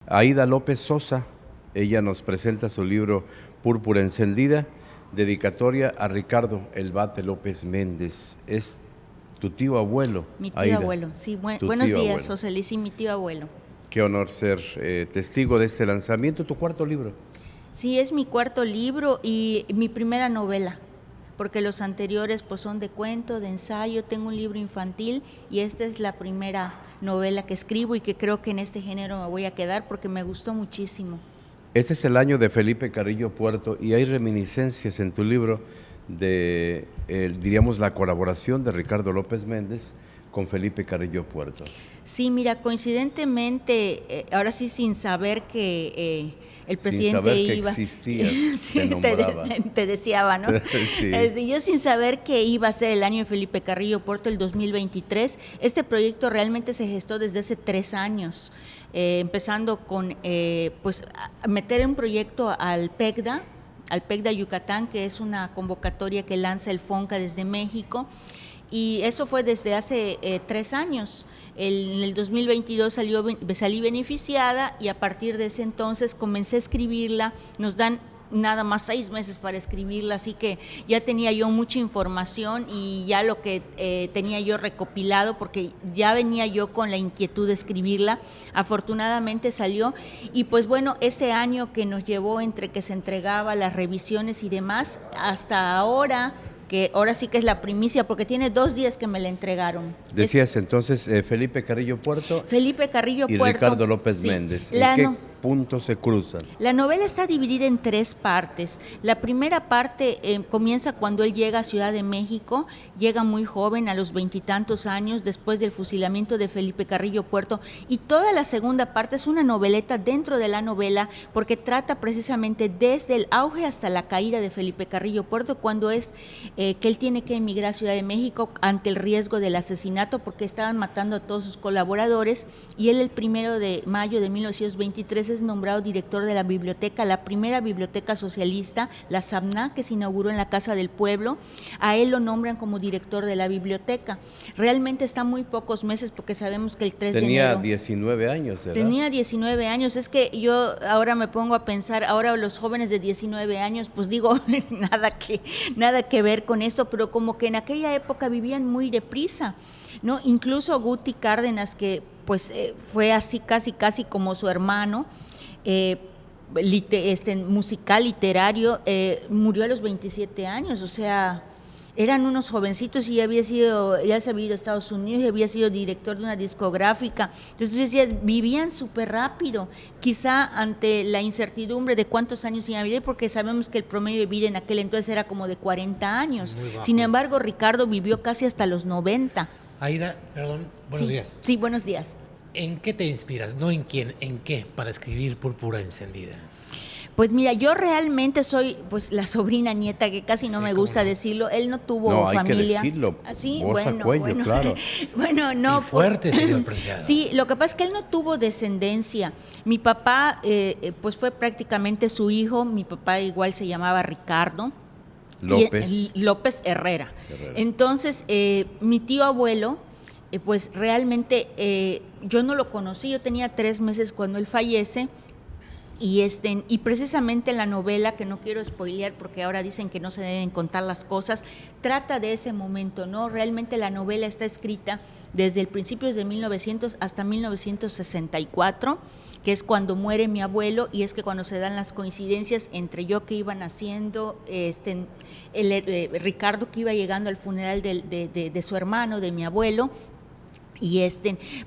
Aída López Sosa. Ella nos presenta su libro Púrpura Encendida, dedicatoria a Ricardo El Bate López Méndez. Es tu tío abuelo, Mi tío Aída. abuelo, sí. Tu Buenos tío días, abuelo. José Luis, y mi tío abuelo. Qué honor ser testigo de este lanzamiento, tu cuarto libro. Sí, es mi cuarto libro y mi primera novela, porque los anteriores pues son de cuento, de ensayo. Tengo un libro infantil y esta es la primera novela que escribo y que creo que en este género me voy a quedar porque me gustó muchísimo. Este es el año de Felipe Carrillo Puerto y hay reminiscencias en tu libro de, diríamos, la colaboración de Ricardo López Méndez con Felipe Carrillo Puerto. Sí, mira, coincidentemente, ahora sí sin saber que el presidente sin saber iba... que existías, sí, te nombraba. te deseaba, ¿no? Sí. Yo sin saber que iba a ser el año de Felipe Carrillo Puerto, el 2023, este proyecto realmente se gestó desde hace 3 años, empezando con pues a meter un proyecto al PECDA Yucatán, que es una convocatoria que lanza el FONCA desde México. Y eso fue desde hace 3 años. En el 2022 salí beneficiada y a partir de ese entonces comencé a escribirla. Nos dan nada más 6 meses para escribirla, así que ya tenía yo mucha información y ya lo que tenía yo recopilado, porque ya venía yo con la inquietud de escribirla. Afortunadamente salió y pues bueno, ese año que nos llevó entre que se entregaba las revisiones y demás, hasta ahora, que ahora sí que es la primicia, porque tiene 2 días que me la entregaron. Decías entonces Felipe Carrillo Puerto Felipe Carrillo y Puerto. Ricardo López Sí. Méndez. ¿En qué puntos se cruzan? La novela está dividida en 3 partes. La primera parte comienza cuando él llega a Ciudad de México, llega muy joven, a los 20 y tantos años, después del fusilamiento de Felipe Carrillo Puerto, y toda la segunda parte es una noveleta dentro de la novela, porque trata precisamente desde el auge hasta la caída de Felipe Carrillo Puerto, cuando es que él tiene que emigrar a Ciudad de México ante el riesgo del asesinato, porque estaban matando a todos sus colaboradores, y él el 1 de mayo de 1923 es nombrado director de la biblioteca, la primera biblioteca socialista, la SABNA, que se inauguró en la Casa del Pueblo. A él lo nombran como director de la biblioteca. Realmente está muy pocos meses, porque sabemos que el 3 de enero... Tenía 19 años, ¿verdad? Tenía 19 años. Es que yo ahora me pongo a pensar, ahora los jóvenes de 19 años, pues digo, nada que ver con esto, pero como que en aquella época vivían muy deprisa, ¿no? Incluso Guti Cárdenas, que pues fue así casi como su hermano, musical, literario, murió a los 27 años, o sea, eran unos jovencitos y ya se había ido a Estados Unidos y había sido director de una discográfica. Entonces tú decías, vivían súper rápido, quizá ante la incertidumbre de cuántos años iban a vivir, porque sabemos que el promedio de vida en aquel entonces era como de 40 años. Sin embargo, Ricardo vivió casi hasta los 90. Aída, perdón, buenos días. Sí, buenos días. ¿En qué te inspiras? No en quién, ¿en qué para escribir Púrpura Encendida? Pues mira, yo realmente soy pues la sobrina nieta, que casi no me gusta decirlo. Él no tuvo familia. No, hay que decirlo. ¿Así? Voz a cuello, claro. Bueno, no. Y fuerte, señor Preciado. Sí, lo que pasa es que él no tuvo descendencia. Mi papá, pues fue prácticamente su hijo. Mi papá igual se llamaba Ricardo López Herrera. Entonces, mi tío abuelo, pues realmente yo no lo conocí. Yo tenía 3 meses cuando él fallece. Y precisamente la novela, que no quiero spoilear porque ahora dicen que no se deben contar las cosas, trata de ese momento, ¿no? Realmente la novela está escrita desde el principio de 1900 hasta 1964, que es cuando muere mi abuelo, y es que cuando se dan las coincidencias entre yo que iba naciendo, Ricardo que iba llegando al funeral de su hermano, de mi abuelo. Y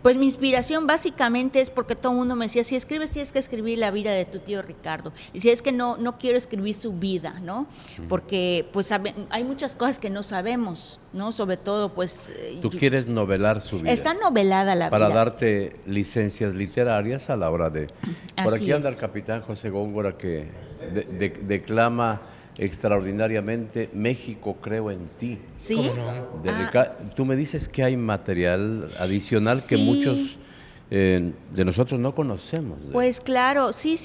pues mi inspiración básicamente es porque todo el mundo me decía, si escribes tienes que escribir la vida de tu tío Ricardo. Y si es que no quiero escribir su vida, ¿no? Porque pues hay muchas cosas que no sabemos, ¿no? Sobre todo pues... Tú quieres novelar su vida. Está novelada la vida. Para darte licencias literarias a la hora de... Por Así aquí anda es. el capitán José Góngora, que declama extraordinariamente México, creo en ti. ¿Sí? ¿Cómo no? Tú me dices que hay material adicional que Sí. muchos de nosotros no conocemos. Pues claro, sí.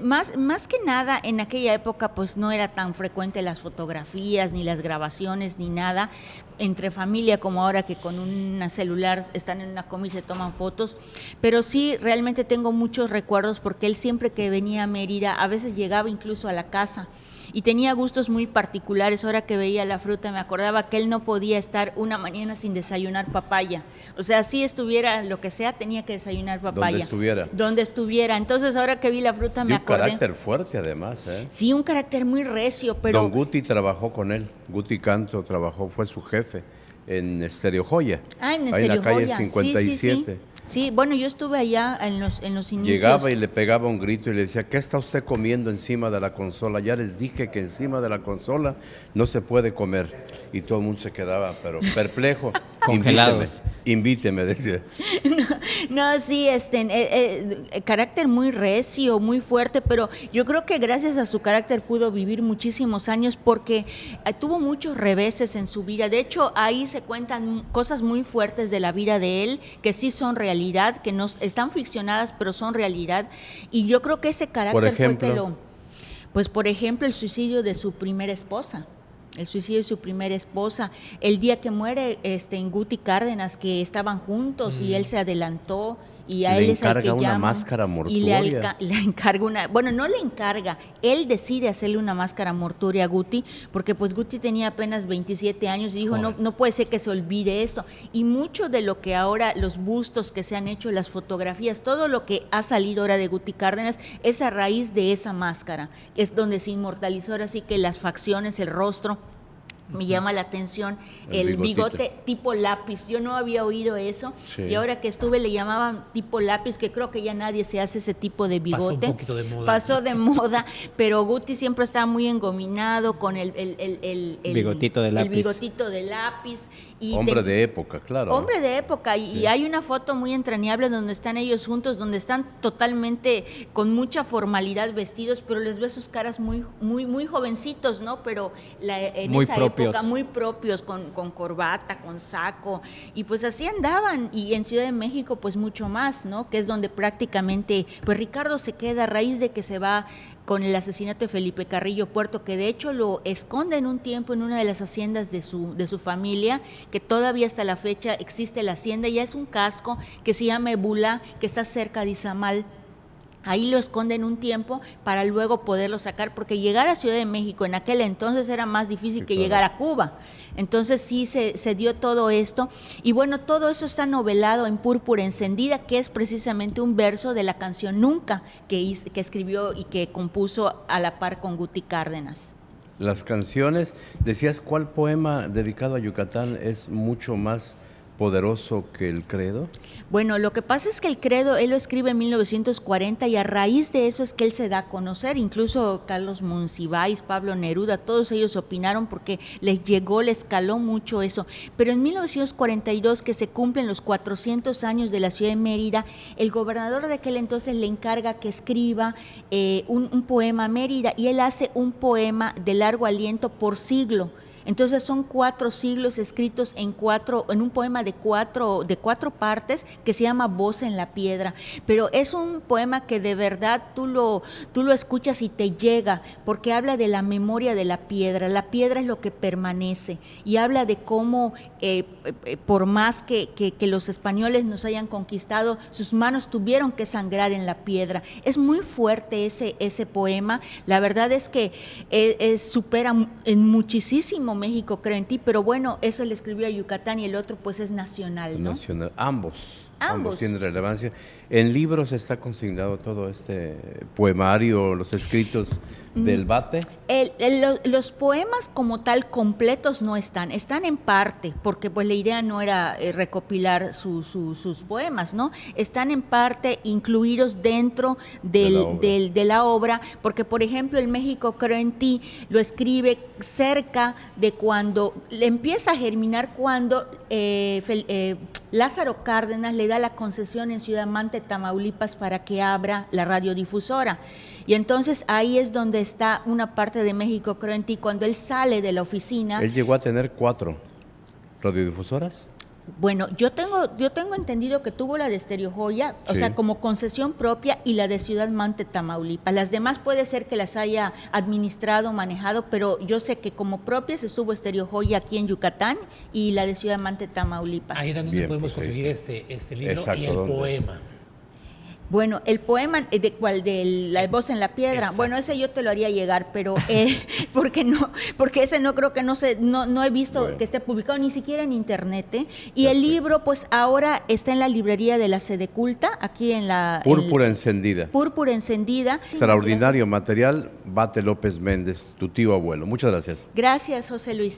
Más que nada en aquella época pues no era tan frecuente las fotografías, ni las grabaciones, ni nada. entre familia como ahora que con un celular están en una comida y se toman fotos, pero sí realmente tengo muchos recuerdos porque él siempre que venía a Mérida, a veces llegaba incluso a la casa y tenía gustos muy particulares. Ahora que veía la fruta me acordaba que él no podía estar una mañana sin desayunar papaya. O sea, si estuviera lo que sea, tenía que desayunar papaya. Donde estuviera. Donde estuviera. Entonces, ahora que vi la fruta me acordé. Un carácter fuerte, además, ¿eh? Sí, un carácter muy recio, pero... Don Guti trabajó con él. Guti Canto trabajó, fue su jefe en Estéreo Joya. Ah, en ahí Estéreo en la calle Joya. 57. Sí. Sí, bueno, yo estuve allá en los inicios. Llegaba y le pegaba un grito y le decía, ¿qué está usted comiendo encima de la consola? Ya les dije que encima de la consola no se puede comer. Y todo el mundo se quedaba, pero perplejo. Congelados. Invíteme, decía. No, sí, carácter muy recio, muy fuerte, pero yo creo que gracias a su carácter pudo vivir muchísimos años porque tuvo muchos reveses en su vida. De hecho, ahí se cuentan cosas muy fuertes de la vida de él, que sí son realidad, que no están ficcionadas, pero son realidad. Y yo creo que ese carácter por ejemplo, fue que pues por ejemplo, el suicidio de su primera esposa. El suicidio de su primera esposa, el día que muere en Guti Cárdenas, que estaban juntos y él se adelantó y a él es al que le encarga una llaman, máscara mortuoria. y le encarga bueno, no le encarga, él decide hacerle una máscara mortuoria a Guti, porque pues Guti tenía apenas 27 años y dijo, no puede ser que se olvide esto. Y mucho de lo que ahora, los bustos que se han hecho, las fotografías, todo lo que ha salido ahora de Guti Cárdenas es a raíz de esa máscara, es donde se inmortalizó ahora sí que las facciones, el rostro. Me llama la atención el bigote tipo lápiz. Yo no había oído eso, sí. Y ahora que estuve le llamaban tipo lápiz, que creo que ya nadie se hace ese tipo de bigote. Pasó un poquito de moda. Pasó de moda, pero Guti siempre estaba muy engominado con el bigotito de lápiz. El bigotito de lápiz. Y hombre de época, claro. Hombre de época, y hay una foto muy entrañable donde están ellos juntos, donde están totalmente con mucha formalidad vestidos, pero les ves sus caras muy jovencitos, ¿no? Pero en muy esa propios. Época muy propios, con corbata, con saco, y pues así andaban. Y en Ciudad de México pues mucho más, ¿no? Que es donde prácticamente pues Ricardo se queda a raíz de que se va con el asesinato de Felipe Carrillo Puerto, que de hecho lo esconde en un tiempo en una de las haciendas de su familia, que todavía hasta la fecha existe la hacienda, ya es un casco que se llama Ebulá, que está cerca de Izamal. Ahí lo esconden un tiempo para luego poderlo sacar, porque llegar a Ciudad de México en aquel entonces era más difícil que llegar a Cuba. Entonces sí se dio todo esto. Y bueno, todo eso está novelado en Púrpura Encendida, que es precisamente un verso de la canción Nunca, que escribió y que compuso a la par con Guti Cárdenas. Las canciones, decías, ¿cuál poema dedicado a Yucatán es mucho más poderoso que el credo? Bueno, lo que pasa es que el credo él lo escribe en 1940 y a raíz de eso es que él se da a conocer. Incluso Carlos Monsiváis, Pablo Neruda, todos ellos opinaron porque les caló mucho eso. Pero en 1942, que se cumplen los 400 años de la ciudad de Mérida, el gobernador de aquel entonces le encarga que escriba un poema a Mérida, y él hace un poema de largo aliento por siglo. Entonces son 4 siglos escritos en un poema de cuatro partes que se llama Voz en la Piedra. Pero es un poema que de verdad tú lo escuchas y te llega, porque habla de la memoria de la piedra. La piedra es lo que permanece, y habla de cómo por más que los españoles nos hayan conquistado, sus manos tuvieron que sangrar en la piedra. Es muy fuerte ese poema. La verdad es que supera en muchísimo México, creo en ti, pero bueno, eso le escribió a Yucatán y el otro pues es nacional, ¿no? Nacional, ambos tienen relevancia. En libros está consignado todo este poemario, los escritos del Bate. Los poemas como tal completos no están en parte, porque pues la idea no era recopilar sus poemas, ¿no? Están en parte incluidos dentro de la obra, porque por ejemplo el México creo en ti lo escribe cerca de cuando le empieza a germinar, cuando Lázaro Cárdenas le da la concesión en Ciudad Mante, Tamaulipas, para que abra la radiodifusora. Y entonces ahí es donde está una parte de México creo en ti, cuando él sale de la oficina. Él llegó a tener 4 radiodifusoras. Bueno, yo tengo entendido que tuvo la de Estéreo Joya, o Sí. sea, como concesión propia, y la de Ciudad Mante, Tamaulipas. Las demás puede ser que las haya administrado, manejado, pero yo sé que como propias estuvo Estéreo Joya aquí en Yucatán y la de Ciudad Mante, Tamaulipas. Ahí también Bien, podemos pues ahí conseguir está. este libro Exacto, y el ¿dónde? poema. Bueno, el poema, ¿de cuál? De La voz en la piedra. Exacto. Bueno, ese yo te lo haría llegar, pero porque ese no creo que no he visto Bueno. que esté publicado ni siquiera en internet, ¿eh? Y Perfecto. el libro, pues ahora está en la librería de la Sede Culta, aquí en la Púrpura encendida. Púrpura Encendida. Extraordinario material, Bate López Méndez, tu tío abuelo. Muchas gracias. Gracias, José Luis.